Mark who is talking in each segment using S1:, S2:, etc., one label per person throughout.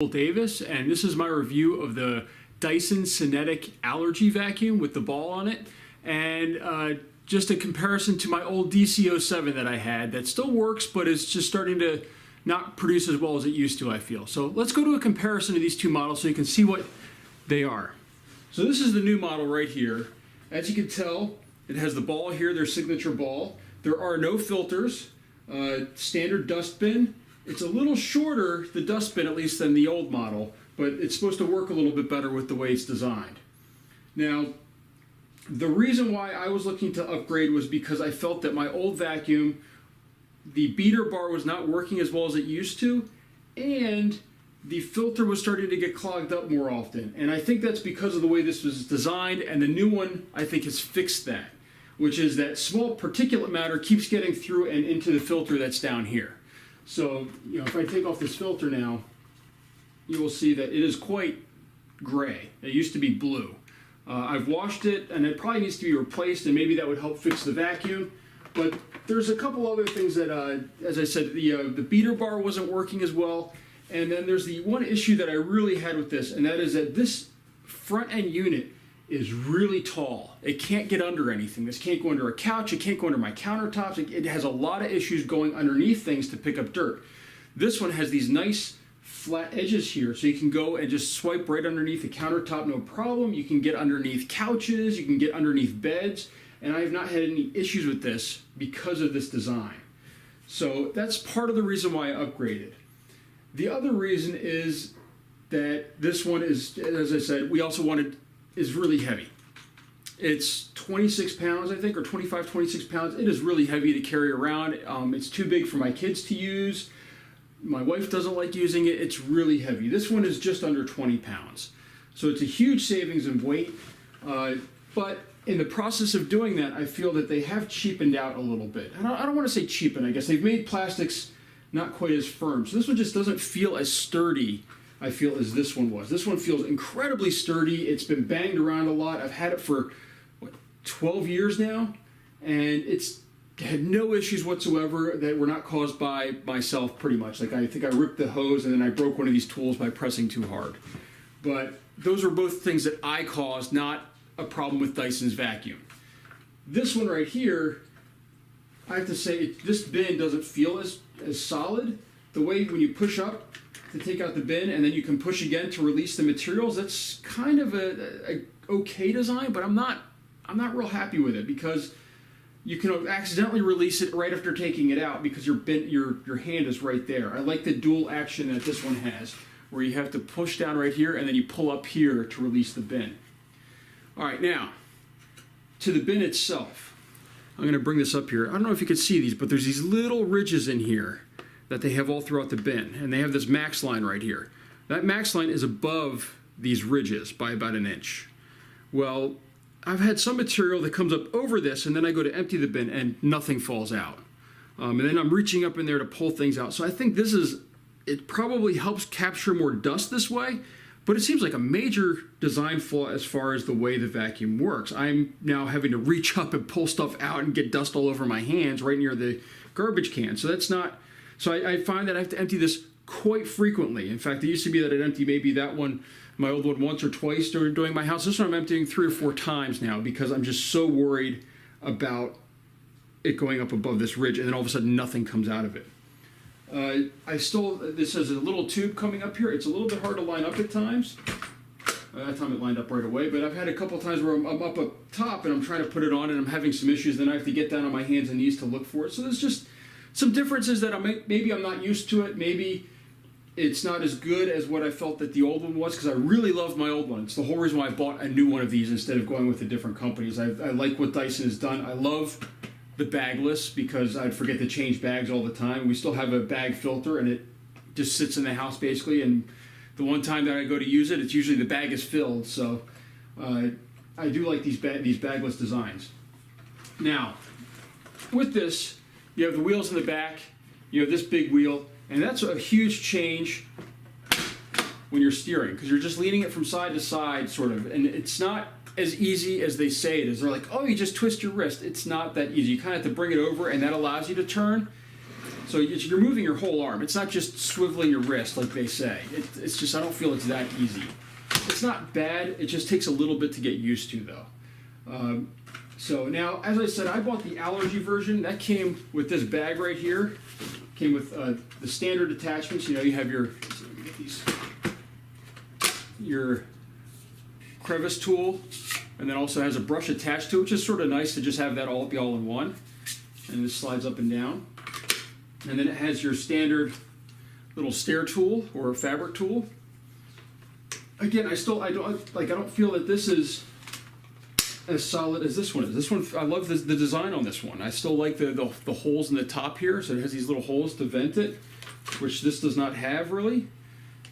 S1: Davis, and this is my review of the Dyson Cinetic Allergy vacuum with the ball on it, and just a comparison to my old DC07 that I had that still works but is just starting to not produce as well as it used to, I feel. So let's go to a comparison of these two models so you can see what they are. So this is the new model right here. As you can tell, it has the ball here, their signature ball. There are no filters, standard dustbin. It's a little shorter, the dustbin at least, than the old model, but it's supposed to work a little bit better with the way it's designed. Now, the reason why I was looking to upgrade was because I felt that my old vacuum, the beater bar was not working as well as it used to, and the filter was starting to get clogged up more often. And I think that's because of the way this was designed, and the new one, I think, has fixed that, which is that small particulate matter keeps getting through and into the filter that's down here. So, if I take off this filter now, you will see that it is quite gray. It used to be blue. I've washed it, and it probably needs to be replaced, and maybe that would help fix the vacuum. But there's a couple other things that, as I said, the beater bar wasn't working as well. And then there's the one issue that I really had with this, and that is that this front end unit is really tall. It can't get under anything. This can't go under a couch. It can't go under my countertops. It has a lot of issues going underneath things to pick up dirt. This one has these nice flat edges here, so you can go and just swipe right underneath the countertop, no problem. You can get underneath couches. You can get underneath beds. And I have not had any issues with this because of this design. So that's part of the reason why I upgraded. The other reason is that this one is, as I said, is really heavy. It's 26 pounds, I think, or 25, 26 pounds. It is really heavy to carry around. It's too big for my kids to use. My wife doesn't like using it. It's really heavy. This one is just under 20 pounds. So it's a huge savings in weight. But in the process of doing that, I feel that they have cheapened out a little bit. And I don't want to say cheapen, I guess. They've made plastics not quite as firm. So this one just doesn't feel as sturdy, I feel, as this one was. This one feels incredibly sturdy. It's been banged around a lot. I've had it for, 12 years now, and it's had no issues whatsoever that were not caused by myself, pretty much. Like, I think I ripped the hose and then I broke one of these tools by pressing too hard. But those are both things that I caused, not a problem with Dyson's vacuum. This one right here, I have to say, this bin doesn't feel as solid. The way when you push up to take out the bin and then you can push again to release the materials, that's kind of a okay design, but I'm not real happy with it because you can accidentally release it right after taking it out because your hand is right there. I like the dual action that this one has, where you have to push down right here and then you pull up here to release the bin. All right, now to the bin itself. I'm going to bring this up here. I don't know if you can see these, but there's these little ridges in here that they have all throughout the bin, and they have this max line right here. That max line is above these ridges by about an inch. Well, I've had some material that comes up over this, and then I go to empty the bin and nothing falls out. And then I'm reaching up in there to pull things out. So I think it probably helps capture more dust this way, but it seems like a major design flaw as far as the way the vacuum works. I'm now having to reach up and pull stuff out and get dust all over my hands right near the garbage can. So that's not, so I find that I have to empty this quite frequently. In fact, it used to be that I'd empty maybe that one, my old one, once or twice during my house. This one I'm emptying 3 or 4 times now because I'm just so worried about it going up above this ridge and then all of a sudden nothing comes out of it. This has a little tube coming up here. It's a little bit hard to line up at times. That time it lined up right away, but I've had a couple times where I'm up top and I'm trying to put it on and I'm having some issues. Then I have to get down on my hands and knees to look for it. So there's just some differences that maybe I'm not used to it. Maybe it's not as good as what I felt that the old one was, because I really loved my old one. It's the whole reason why I bought a new one of these instead of going with the different companies. I like what Dyson has done. I love the bagless because I'd forget to change bags all the time. We still have a bag filter and it just sits in the house basically, and the one time that I go to use it, it's usually the bag is filled. So I do like these bagless designs. Now, with this, you have the wheels in the back, you have this big wheel, and that's a huge change when you're steering because you're just leaning it from side to side sort of, and it's not as easy as they say it is. They're like, oh, you just twist your wrist. It's not that easy. You kind of have to bring it over, and that allows you to turn. So you're moving your whole arm. It's not just swiveling your wrist like they say. It's just, I don't feel it's that easy. It's not bad. It just takes a little bit to get used to, though. So now, as I said, I bought the allergy version. That came with this bag right here. Came with the standard attachments. You know, you have your crevice tool, and then also has a brush attached to it, which is sort of nice to just have that all in one. And this slides up and down. And then it has your standard little stair tool or fabric tool. Again, I don't feel that this is as solid as this one is. This one, I love the design on this one. I still like the holes in the top here, so it has these little holes to vent it, which this does not have really.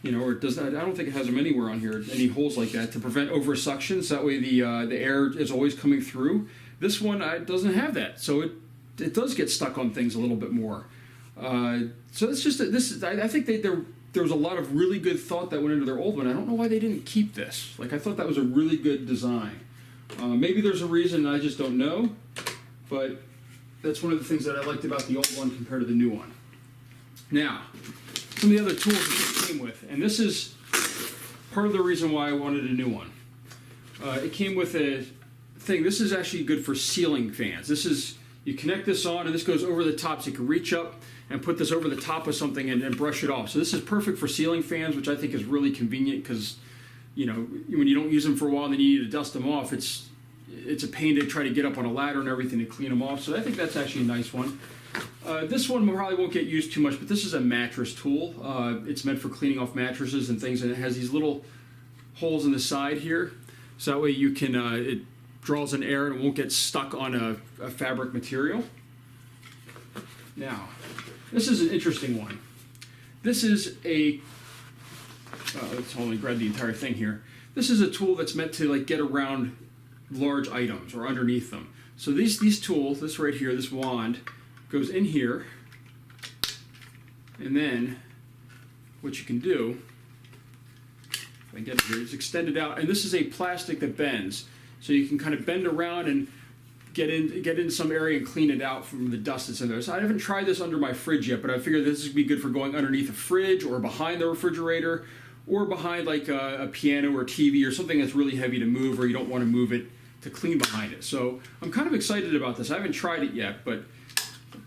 S1: You know, or it does not. I don't think it has them anywhere on here. Any holes like that to prevent over suction, so that way the air is always coming through. This one doesn't have that, so it does get stuck on things a little bit more. So it's just I think there was a lot of really good thought that went into their old one. I don't know why they didn't keep this. Like, I thought that was a really good design. Maybe there's a reason, I just don't know. But that's one of the things that I liked about the old one compared to the new one. Now, some of the other tools that it came with, and this is part of the reason why I wanted a new one. It came with a thing. This is actually good for ceiling fans. You connect this on, and this goes over the top, so you can reach up and put this over the top of something and brush it off. So this is perfect for ceiling fans, which I think is really convenient because, you know, when you don't use them for a while and then you need to dust them off, it's a pain to try to get up on a ladder and everything to clean them off. So I think that's actually a nice one. This one probably won't get used too much, but this is a mattress tool. It's meant for cleaning off mattresses and things, and it has these little holes in the side here, so that way you can it draws in air and it won't get stuck on a fabric material. Now, this is an interesting one. This is let's only grab the entire thing here. This is a tool that's meant to like get around large items or underneath them. So these tools, this right here, this wand, goes in here, and then what you can do, if I get it here, is extend it out, and this is a plastic that bends, so you can kind of bend around and get in some area and clean it out from the dust that's in there. So I haven't tried this under my fridge yet, but I figured this would be good for going underneath a fridge or behind the refrigerator or behind like a piano or TV or something that's really heavy to move or you don't want to move it to clean behind it. So I'm kind of excited about this. I haven't tried it yet, but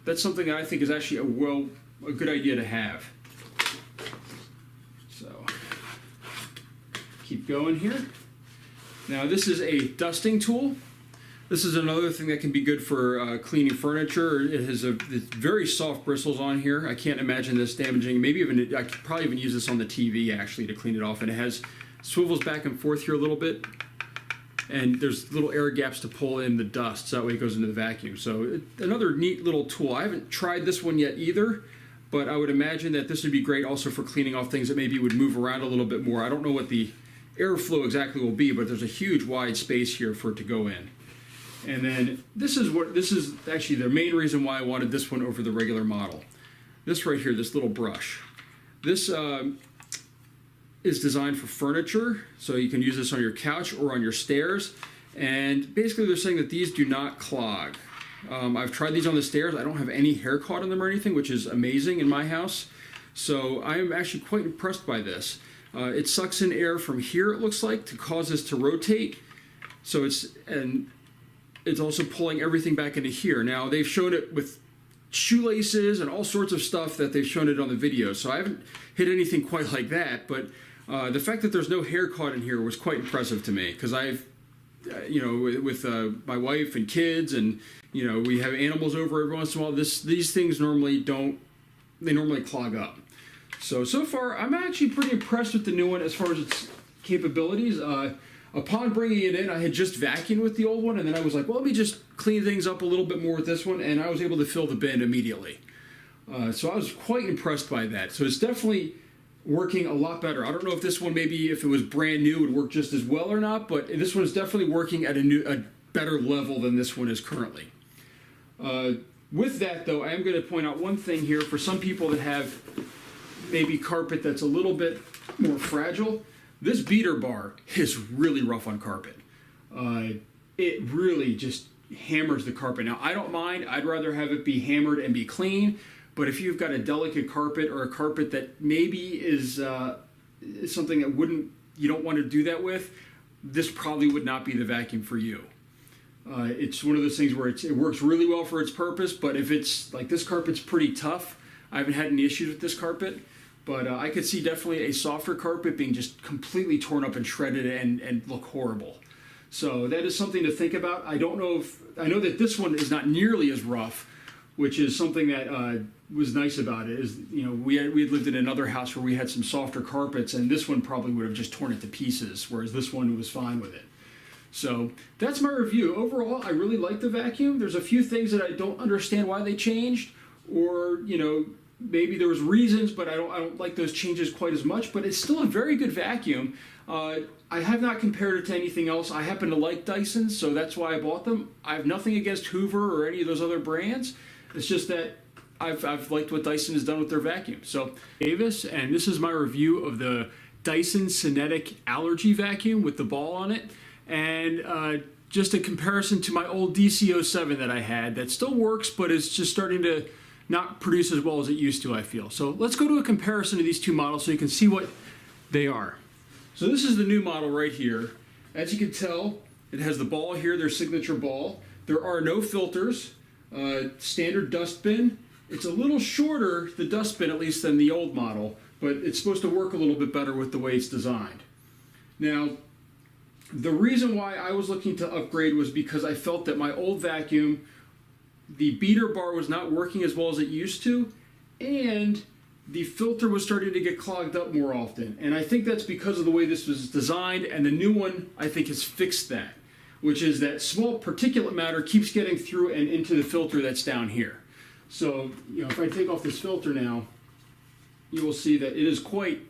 S1: that's something that I think is actually a good idea to have. So keep going here. Now this is a dusting tool. This is another thing that can be good for cleaning furniture. It has it's very soft bristles on here. I can't imagine this damaging. Maybe even I could probably even use this on the TV actually to clean it off. And it has swivels back and forth here a little bit, and there's little air gaps to pull in the dust, so that way it goes into the vacuum. So another neat little tool. I haven't tried this one yet either, but I would imagine that this would be great also for cleaning off things that maybe would move around a little bit more. I don't know what the airflow exactly will be, but there's a huge wide space here for it to go in. And then this is actually the main reason why I wanted this one over the regular model. This right here, this little brush. This is designed for furniture, so you can use this on your couch or on your stairs. And basically they're saying that these do not clog. I've tried these on the stairs. I don't have any hair caught on them or anything, which is amazing in my house. So I am actually quite impressed by this. It sucks in air from here, it looks like, to cause this to rotate. So it's also pulling everything back into here. Now, they've shown it with shoelaces and all sorts of stuff that they've shown it on the video. So I haven't hit anything quite like that, but the fact that there's no hair caught in here was quite impressive to me, because I've, with my wife and kids, and we have animals over every once in a while. These things normally clog up. So far, I'm actually pretty impressed with the new one as far as its capabilities. Upon bringing it in, I had just vacuumed with the old one, and then I was like, well, let me just clean things up a little bit more with this one, and I was able to fill the bin immediately. So I was quite impressed by that. So it's definitely working a lot better. I don't know if this one, maybe if it was brand new, would work just as well or not, but this one is definitely working at a better level than this one is currently. With that, though, I am going to point out one thing here. For some people that have maybe carpet that's a little bit more fragile, this beater bar is really rough on carpet. It really just hammers the carpet. Now, I don't mind. I'd rather have it be hammered and be clean, But if you've got a delicate carpet or a carpet that maybe is something that you don't want to do that with, this probably would not be the vacuum for you. It's one of those things where it works really well for its purpose, but if it's like this carpet's pretty tough, I haven't had any issues with this carpet, but I could see definitely a softer carpet being just completely torn up and shredded and look horrible. So that is something to think about. I know that this one is not nearly as rough, which is something that was nice about it. Is, you know, we had lived in another house where we had some softer carpets, and this one probably would have just torn it to pieces, whereas this one was fine with it. So that's my review. Overall, I really like the vacuum. There's a few things that I don't understand why they changed, or, you know, maybe there was reasons, but I don't like those changes quite as much. But it's still a very good vacuum. I have not compared it to anything else. I happen to like Dyson, so that's why I bought them. I have nothing against Hoover or any of those other brands. It's just that I've liked what Dyson has done with their vacuum. So Davis, and this is my review of the Dyson Cinetic Allergy vacuum with the ball on it. And just a comparison to my old DC07 that I had that still works, but is just starting to not produce as well as it used to, I feel. So let's go to a comparison of these two models so you can see what they are. So this is the new model right here. As you can tell, it has the ball here, their signature ball. There are no filters, standard dustbin. It's a little shorter, the dustbin at least, than the old model, but it's supposed to work a little bit better with the way it's designed. Now, the reason why I was looking to upgrade was because I felt that my old vacuum, the beater bar was not working as well as it used to, and the filter was starting to get clogged up more often. And I think that's because of the way this was designed, and the new one, I think, has fixed that, which is that small particulate matter keeps getting through and into the filter that's down here. So, you know, if I take off this filter now, you will see that it is quite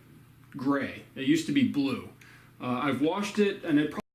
S1: gray. It used to be blue. I've washed it, and it